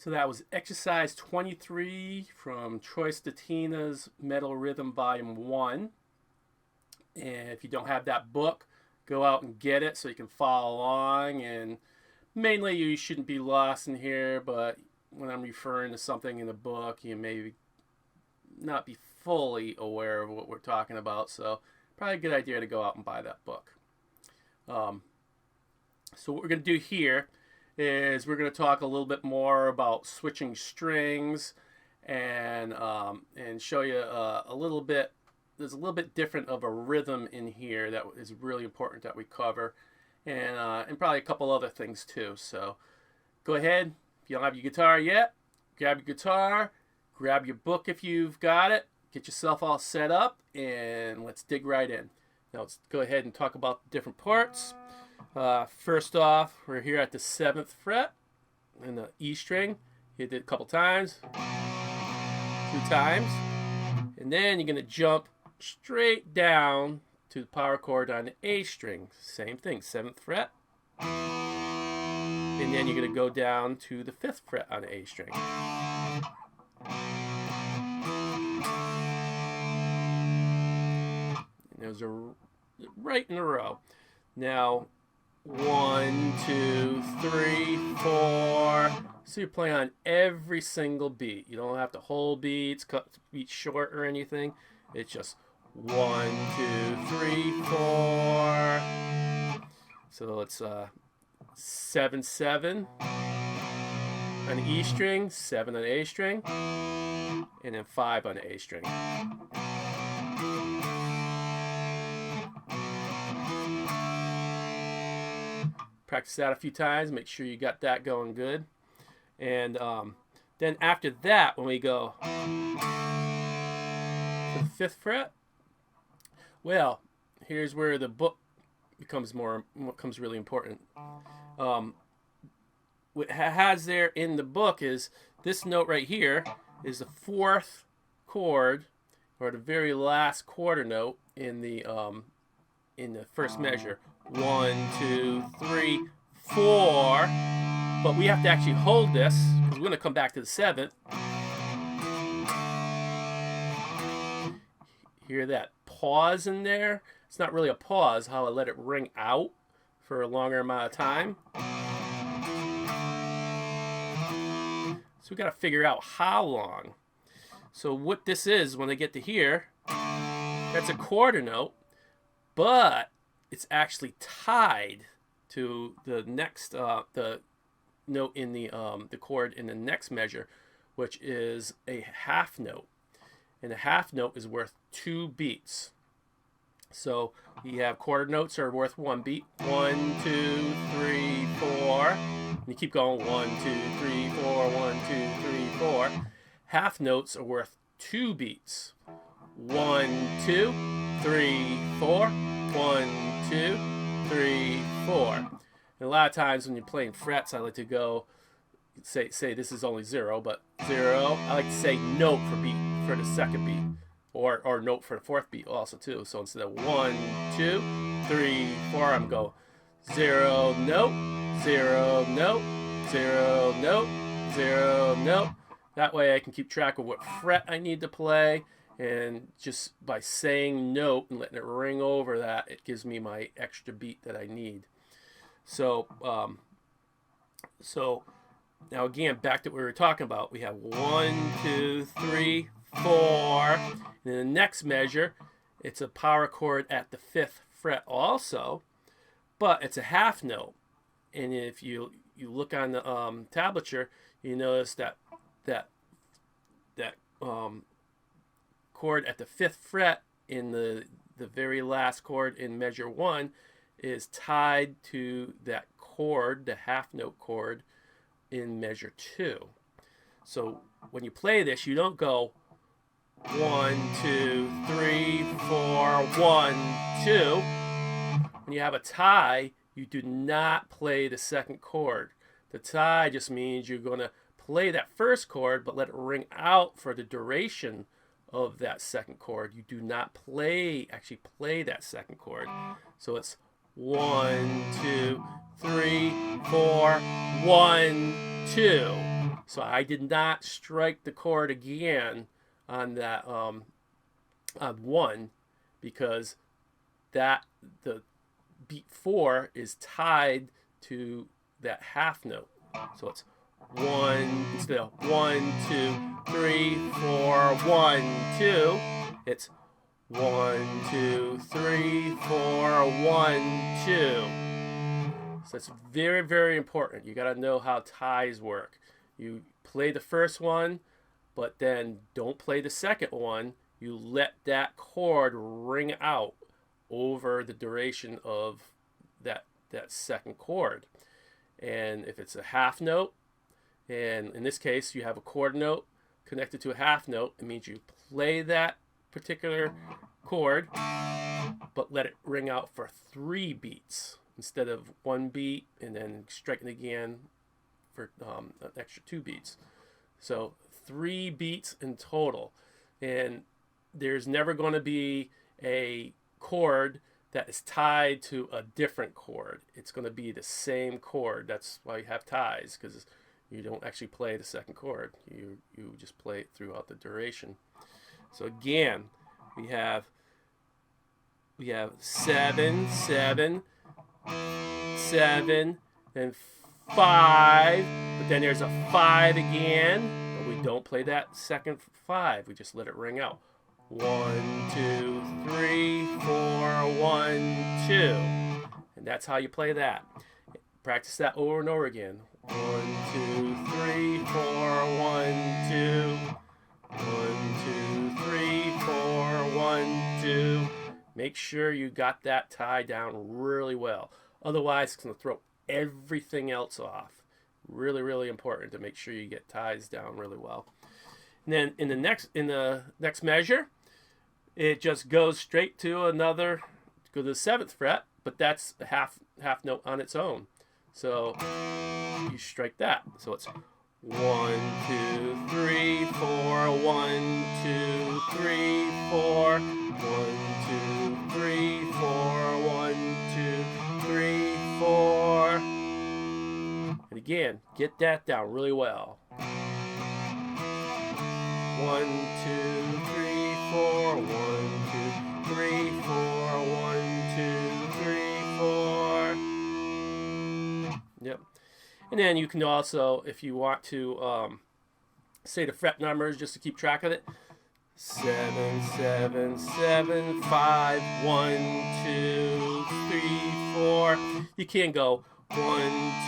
So that was exercise 23 from Troy Stetina's Metal Rhythm Volume 1. And if you don't have that book, go out and get it so you can follow along. And mainly you shouldn't be lost in here, but when I'm referring to something in the book, you may not be fully aware of what we're talking about. So probably a good idea to go out and buy that book. So what we're going to do here is we're going to talk a little bit more about switching strings and show you a little bit. There's a little bit different of a rhythm in here that is really important that we cover, and probably a couple other things too. So go ahead. If you don't have your guitar yet, grab your guitar, grab your book if you've got it, get yourself all set up, and let's dig right in. Now let's go ahead and talk about the different parts. First off, we're here at the 7th fret in the E string. Hit it a couple times, 2 times, and then you're going to jump straight down to the power chord on the A string. Same thing, 7th fret, and then you're going to go down to the 5th fret on the A string. And those are right in a row. Now 1, 2, 3, 4. So you're playing on every single beat. You don't have to hold beats, cut beats short or anything. It's just 1, 2, 3, 4. So it's 7, 7 on the E string, 7 on the A string, and then 5 on the A string. Practice that a few times. Make sure you got that going good. And then after that, when we go to the 5th fret, well, here's where the book becomes really important. What it has there in the book is this note right here is the 4th chord, or the very last quarter note in the first measure. 1, 2, 3, 4. But we have to actually hold this because we're going to come back to the 7th. Hear that pause in there? It's not really a pause, how I let it ring out for a longer amount of time. So we got to figure out how long. So what this is, when I get to here, that's a quarter note, but it's actually tied to the next the note in the chord in the next measure, which is a half note, and a half note is worth 2 beats. So you have quarter notes are worth 1 beat. 1, 2, 3, 4. And you keep going. 1, 2, 3, 4. 1, 2, 3, 4. Half notes are worth 2 beats. 1, 2, 3, 4. 1, 2, 3, 4. And a lot of times when you're playing frets, I like to go say this is only 0, but 0. I like to say note for the second beat, or note for the 4th beat also too. So instead of 1, 2, 3, 4, I'm go 0 note, 0 note, 0 note, 0 note. That way I can keep track of what fret I need to play. And just by saying note and letting it ring over that, it gives me my extra beat that I need. So, now again, back to what we were talking about. We have 1, 2, 3, 4. And in the next measure, it's a power chord at the 5th fret also, but it's a half note. And if you look on the tablature, you notice that chord at the 5th fret in the very last chord in measure 1 is tied to that chord, the half note chord in measure 2. So when you play this, you don't go 1, 2, 3, 4, 1, 2. When you have a tie, you do not play the second chord. The tie just means you're going to play that first chord, but let it ring out for the duration of that second chord. You do not actually play that second chord. So it's 1, 2, 3, 4, 1, 2. So I did not strike the chord again on that on 1 because that the beat 4 is tied to that half note. So it's 1 instead of 1, 2, 3, 4, 1, 2. It's 1, 2, 3, 4, 1, 2. So it's very, very important. You got to know how ties work. You play the first one, but then don't play the second one. You let that chord ring out over the duration of that second chord. And if it's a half note, and in this case you have a quarter note connected to a half note, it means you play that particular chord, but let it ring out for 3 beats instead of 1 beat and then striking again for an extra 2 beats. So 3 beats in total. And there's never going to be a chord that is tied to a different chord. It's going to be the same chord. That's why you have ties, because you don't actually play the second chord. You just play it throughout the duration. So again, we have 7, 7, 7, and 5, but then there's a 5 again, but we don't play that second 5. We just let it ring out. 1, 2, 3, 4, 1, 2. And that's how you play that. Practice that over and over again. 1, 2, 3, 4, 1, 2. 1, 2, 3, 4, 1, 2. Make sure you got that tie down really well. Otherwise, it's going to throw everything else off. Really, really important to make sure you get ties down really well. And then in the next measure, it just goes straight to another, go to the 7th fret, but that's a half note on its own. So you strike that. So it's 1, 2, 3, 4, 1, 2, 3, 4, 1, 2, 3, 4, 1, 2, 3, 4. And again, get that down really well. 1, 2, 3, 4, 1, 2, 3, 4, 1, 2, 3, 4. Yep. And then you can also, if you want to say the fret numbers just to keep track of it. 7, 7, 7, 5, 1, 2, 3, 4. You can go 1,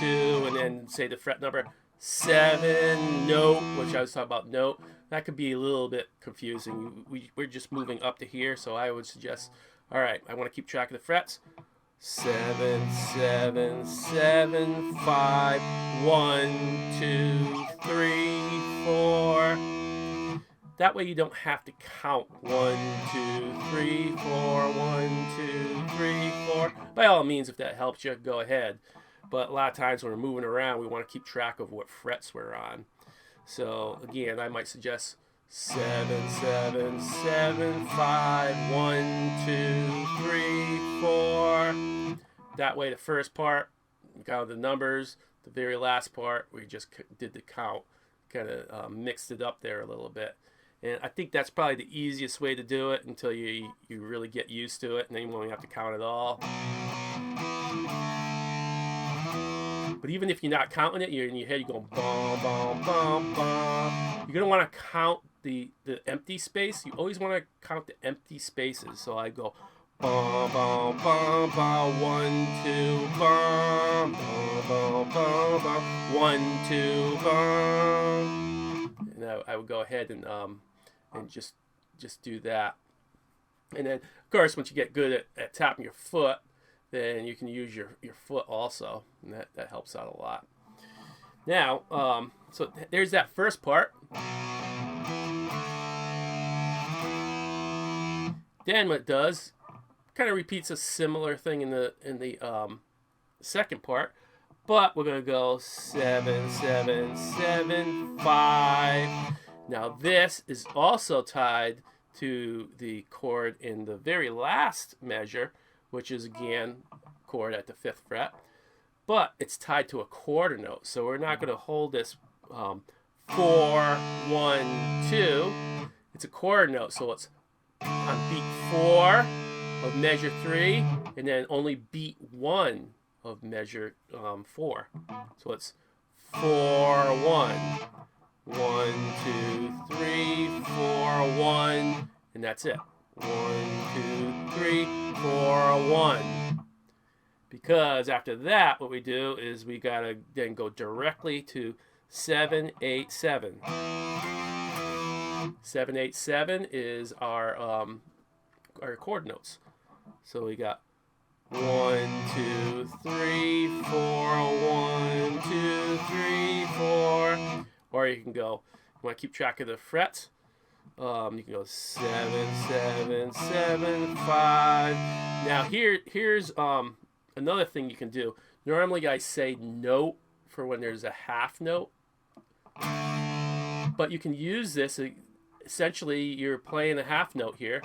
2, and then say the fret number 7, note, which I was talking about note. That could be a little bit confusing. We're just moving up to here, so I would suggest, all right, I want to keep track of the frets. 7, 7, 7, 5, 1, 2, 3, 4. That way you don't have to count 1, 2, 3, 4, 1, 2, 3, 4. By all means, if that helps you, go ahead. But a lot of times when we're moving around, we want to keep track of what frets we're on. So again, I might suggest 7, 7, 7, 5, 1, 2, 3, 4. That way the first part, we got the numbers. The very last part, we just did the count. Kind of mixed it up there a little bit. And I think that's probably the easiest way to do it until you really get used to it, and then you won't have to count it all. But even if you're not counting it, you're in your head, you're going bum, bum, bum, bum. You're going to want to count the empty space. You always want to count the empty spaces. So I go bum, bum, bum, bum, 1, 2, bum, bum, bum, bum, bum, 1, 2, bum. And I would go ahead and just do that. And then, of course, once you get good at tapping your foot, then you can use your foot also, and that helps out a lot. Now, so there's that first part. Then what it does, kind of repeats a similar thing in the second part, but we're going to go 7, 7, 7, 5. Now this is also tied to the chord in the very last measure, which is again chord at the 5th fret, but it's tied to a quarter note. So we're not going to hold this 4, 1, 2. It's a quarter note, so it's on beat 4 of measure 3, and then only beat 1 of measure 4. So it's 4, 1. 1, 2, 3, 4, 1, and that's it. 1, 2, 3, 4, 1. Because after that, what we do is we gotta then go directly to 7, 8, 7. 7, 8, 7 is our chord notes. So we got 1, 2, 3, 4, 1, 2, 3, 4. Or you can go, you want to keep track of the frets, you can go 7, 7, 7, 5. Now here's another thing you can do. Normally I say note for when there's a half note, but you can use this. Essentially, you're playing a half note here.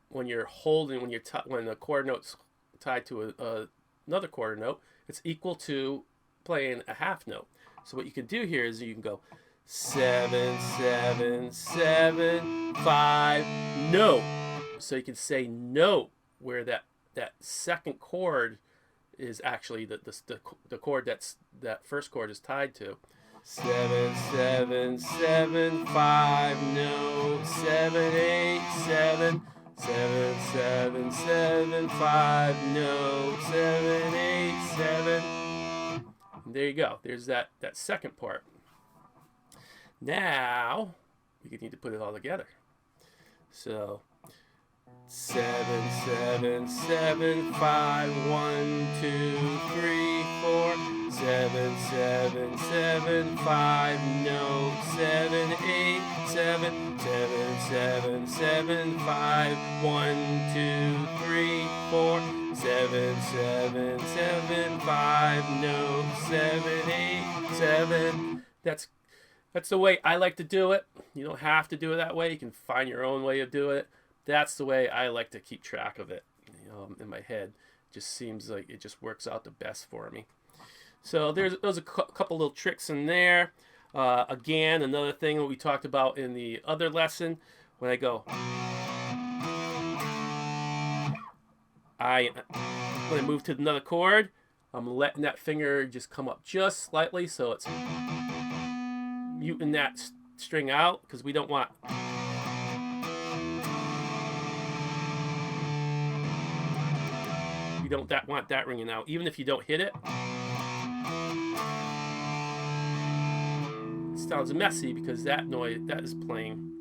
When you're holding, when the quarter note's tied to another quarter note, it's equal to playing a half note. So what you can do here is you can go 7, 7, 7, 5, note. So you can say note where that second chord is actually the chord that first chord is tied to. 7, 7, 7, 5, note. 7, 8, 7. 7, 7, 7, 5, note. 7, 8, 7. And there you go. There's that second part. Now we need to put it all together. So 7, 7, 7, 5, 1, 2, 3, 4. 7, 7, 7, 5, note. 7, 8, 7. 7, 7, 7, 5, 1, 2, 3, 4. 7, 7, 7, 5, note. 7, 8, 7. That's the way I like to do it. You don't have to do it that way. You can find your own way of doing it. That's the way I like to keep track of it. In my head, it just seems like it just works out the best for me. So there's a couple little tricks in there. Again, another thing that we talked about in the other lesson, when I go, when I move to another chord, I'm letting that finger just come up just slightly, so it's muting that string out, because we don't want want that ringing out, even if you don't hit it. It sounds messy because that is playing.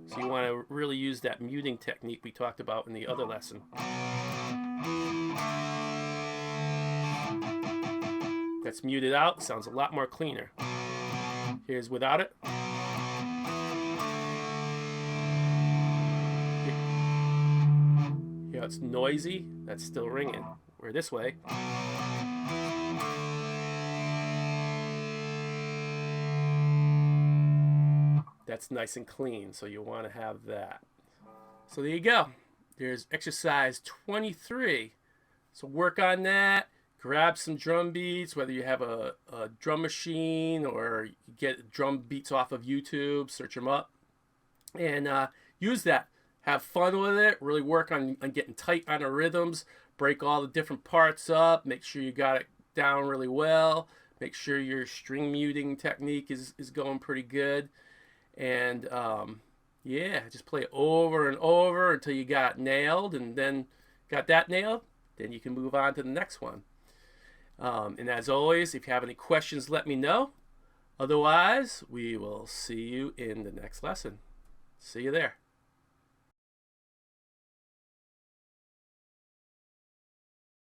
So you want to really use that muting technique we talked about in the other lesson. That's muted out, sounds a lot more cleaner. Here's without it. Here it's noisy, that's still ringing. Where this way, that's nice and clean, so you want to have that. So there you go. There's exercise 23. So work on that. Grab some drum beats, whether you have a drum machine or you get drum beats off of YouTube, search them up, and use that. Have fun with it. Really work on getting tight on the rhythms. Break all the different parts up. Make sure you got it down really well. Make sure your string muting technique is going pretty good. And yeah, just play it over and over until you got it nailed, and then got that nailed, then you can move on to the next one. And as always, if you have any questions, let me know. Otherwise, we will see you in the next lesson. See you there.